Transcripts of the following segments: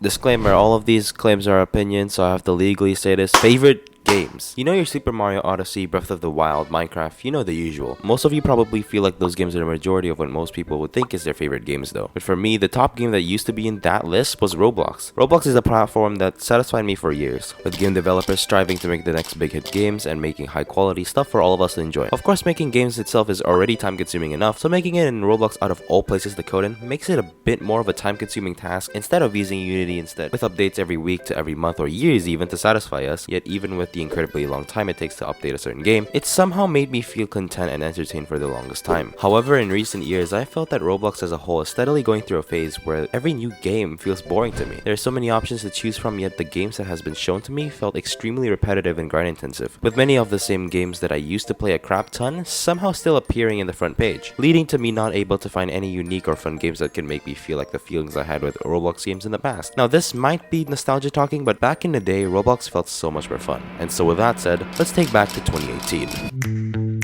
Disclaimer, all of these claims are opinions, so I have to legally say this. Favorite games. You know your Super Mario Odyssey, Breath of the Wild, Minecraft, you know the usual. Most of you probably feel like those games are the majority of what most people would think is their favorite games though. But for me, the top game that used to be in that list was Roblox. Roblox is a platform that satisfied me for years, with game developers striving to make the next big hit games and making high quality stuff for all of us to enjoy. Of course, making games itself is already time consuming enough, so making it in Roblox out of all places to code in makes it a bit more of a time consuming task instead of using Unity instead, with updates every week to every month or years even to satisfy us. Yet even with the incredibly long time it takes to update a certain game, it somehow made me feel content and entertained for the longest time. However, in recent years, I felt that Roblox as a whole is steadily going through a phase where every new game feels boring to me. There are so many options to choose from, yet the games that has been shown to me felt extremely repetitive and grind intensive, with many of the same games that I used to play a crap ton somehow still appearing in the front page, leading to me not able to find any unique or fun games that can make me feel like the feelings I had with Roblox games in the past. Now this might be nostalgia talking, but back in the day, Roblox felt so much more fun. And so with that said, let's take back to 2018.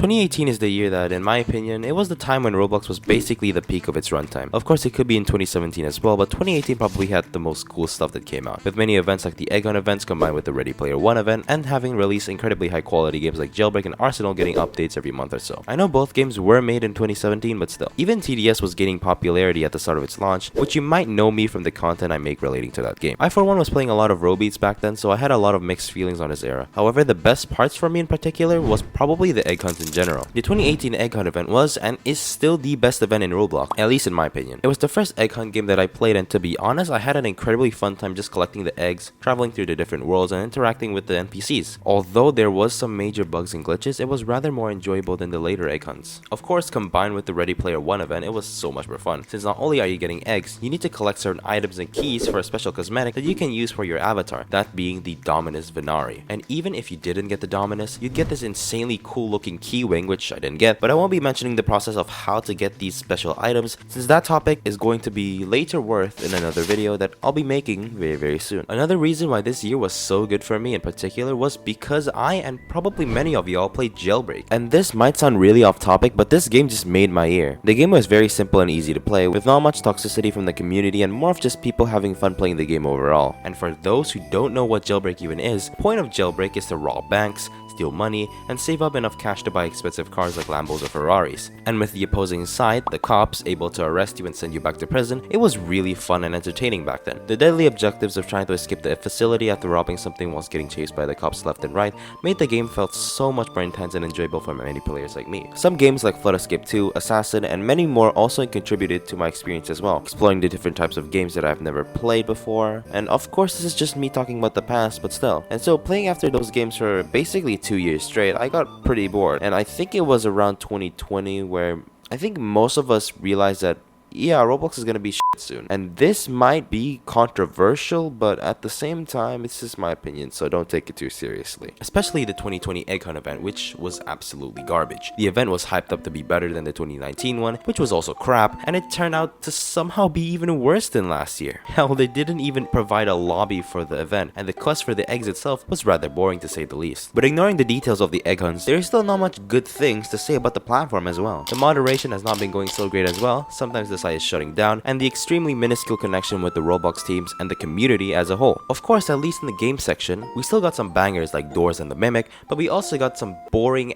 2018 is the year that, in my opinion, it was the time when Roblox was basically the peak of its runtime. Of course, it could be in 2017 as well, but 2018 probably had the most cool stuff that came out, with many events like the Egg Hunt events combined with the Ready Player One event, and having released incredibly high quality games like Jailbreak and Arsenal getting updates every month or so. I know both games were made in 2017, but still. Even TDS was gaining popularity at the start of its launch, which you might know me from the content I make relating to that game. I for one was playing a lot of Robeats back then, so I had a lot of mixed feelings on this era. However, the best parts for me in particular was probably the Egg Hunt in general. The 2018 Egg Hunt event was and is still the best event in Roblox, at least in my opinion. It was the first Egg Hunt game that I played, and to be honest, I had an incredibly fun time just collecting the eggs, traveling through the different worlds, and interacting with the NPCs. Although there was some major bugs and glitches, it was rather more enjoyable than the later Egg Hunts. Of course, combined with the Ready Player One event, it was so much more fun, since not only are you getting eggs, you need to collect certain items and keys for a special cosmetic that you can use for your avatar, that being the Dominus Venari. And even if you didn't get the Dominus, you'd get this insanely cool looking key wing, which I didn't get, but I won't be mentioning the process of how to get these special items, since that topic is going to be later worth in another video that I'll be making very soon. Another reason why this year was so good for me in particular was because I and probably many of y'all played Jailbreak. And this might sound really off topic, but this game just made my year. The game was very simple and easy to play, with not much toxicity from the community and more of just people having fun playing the game overall. And for those who don't know what Jailbreak even is, the point of Jailbreak is to rob banks, steal money, and save up enough cash to buy expensive cars like Lambos or Ferraris. And with the opposing side, the cops, able to arrest you and send you back to prison, it was really fun and entertaining back then. The deadly objectives of trying to escape the facility after robbing something whilst getting chased by the cops left and right made the game felt so much more intense and enjoyable for many players like me. Some games like Flood Escape 2, Assassin, and many more also contributed to my experience as well, exploring the different types of games that I've never played before. And of course, this is just me talking about the past, but still. And so playing after those games for basically 2 years straight, I got pretty bored. And I think it was around 2020 where I think most of us realized that yeah, Roblox is gonna be shit soon. And this might be controversial, but at the same time, it's just my opinion, so don't take it too seriously. Especially the 2020 Egg Hunt event, which was absolutely garbage. The event was hyped up to be better than the 2019 one, which was also crap, and it turned out to somehow be even worse than last year. Hell, they didn't even provide a lobby for the event, and the quest for the eggs itself was rather boring to say the least. But ignoring the details of the Egg Hunts, there is still not much good things to say about the platform as well. The moderation has not been going so great as well. Sometimes the site is shutting down, and the extremely minuscule connection with the Roblox teams and the community as a whole. Of course, at least in the game section, we still got some bangers like Doors and the Mimic, but we also got some boring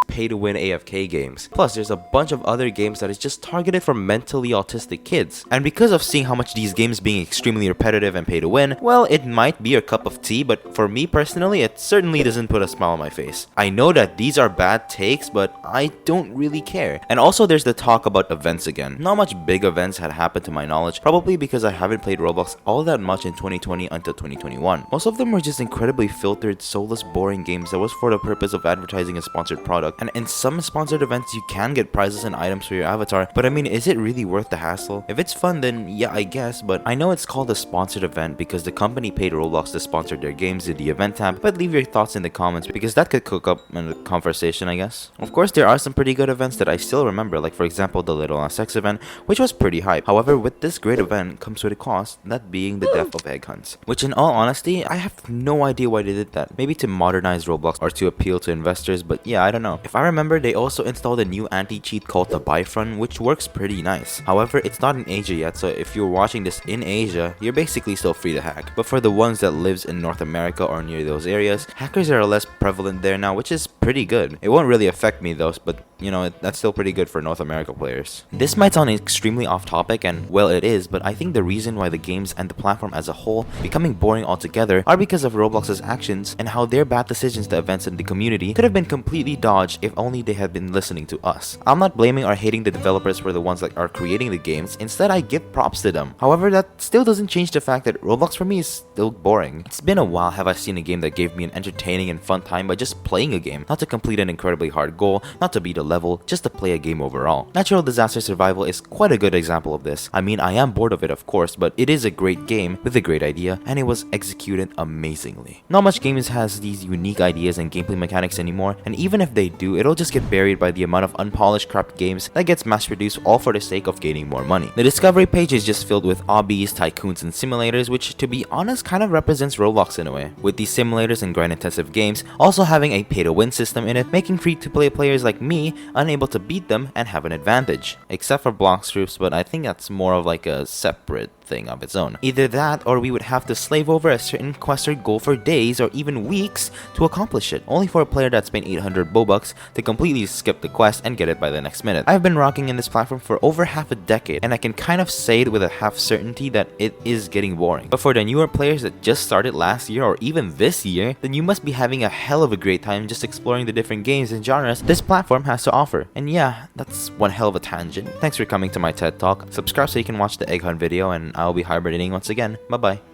pay-to-win AFK games. Plus, there's a bunch of other games that is just targeted for mentally autistic kids. And because of seeing how much these games being extremely repetitive and pay-to-win, well, it might be a cup of tea, but for me personally, it certainly doesn't put a smile on my face. I know that these are bad takes, but I don't really care. And also, there's the talk about events again. Not much big events had happened to my knowledge, probably because I haven't played Roblox all that much in 2020 until 2021. Most of them were just incredibly filtered, soulless, boring games that was for the purpose of advertising a sponsored product. And in some sponsored events, you can get prizes and items for your avatar, but I mean, is it really worth the hassle? If it's fun, then yeah, I guess, but I know it's called a sponsored event because the company paid Roblox to sponsor their games in the event tab, but leave your thoughts in the comments because that could cook up in the conversation, I guess. Of course, there are some pretty good events that I still remember, like for example, the Little Sex event, which was pretty hype. However, with this great event comes with a cost, that being the death of Egg Hunts, which in all honesty, I have no idea why they did that. Maybe to modernize Roblox or to appeal to investors, but yeah, I don't know. If I remember, they also installed a new anti-cheat called the buy front, which works pretty nice. However, it's not in Asia yet, so if you're watching this in Asia, you're basically still free to hack. But for the ones that lives in North America or near those areas, hackers are less prevalent there now, which is pretty good. It won't really affect me though, but you know, that's still pretty good for North America players. This might sound extremely off topic, and well, it is, but I think the reason why the games and the platform as a whole becoming boring altogether are because of Roblox's actions and how their bad decisions to events in the community could have been completely dodged if only they had been listening to us. I'm not blaming or hating the developers for the ones that are creating the games, instead I give props to them. However, that still doesn't change the fact that Roblox for me is still boring. It's been a while have I seen a game that gave me an entertaining and fun time by just playing a game, not to complete an incredibly hard goal, not to beat a level, just to play a game overall. Natural Disaster Survival is quite a good example of this. I mean, I am bored of it of course, but it is a great game with a great idea, and it was executed amazingly. Not much games has these unique ideas and gameplay mechanics anymore, and even if they do, it'll just get buried by the amount of unpolished crap games that gets mass produced all for the sake of gaining more money. The discovery page is just filled with obbies, tycoons, and simulators, which to be honest kind of represents Roblox in a way, with these simulators and grind intensive games also having a pay to win system in it, making free to play players like me unable to beat them and have an advantage. Except for Blox troops, but I think that's more of like a separate thing of its own. Either that, or we would have to slave over a certain quest or goal for days or even weeks to accomplish it, only for a player that spent 800 Robux to completely skip the quest and get it by the next minute. I've been rocking in this platform for over half a decade, and I can kind of say it with a half certainty that it is getting boring. But for the newer players that just started last year or even this year, then you must be having a hell of a great time just exploring the different games and genres this platform has to offer. And yeah, that's one hell of a tangent. Thanks for coming to my TED Talk. Subscribe so you can watch the egg hunt video, and I'll be hibernating once again. Bye bye.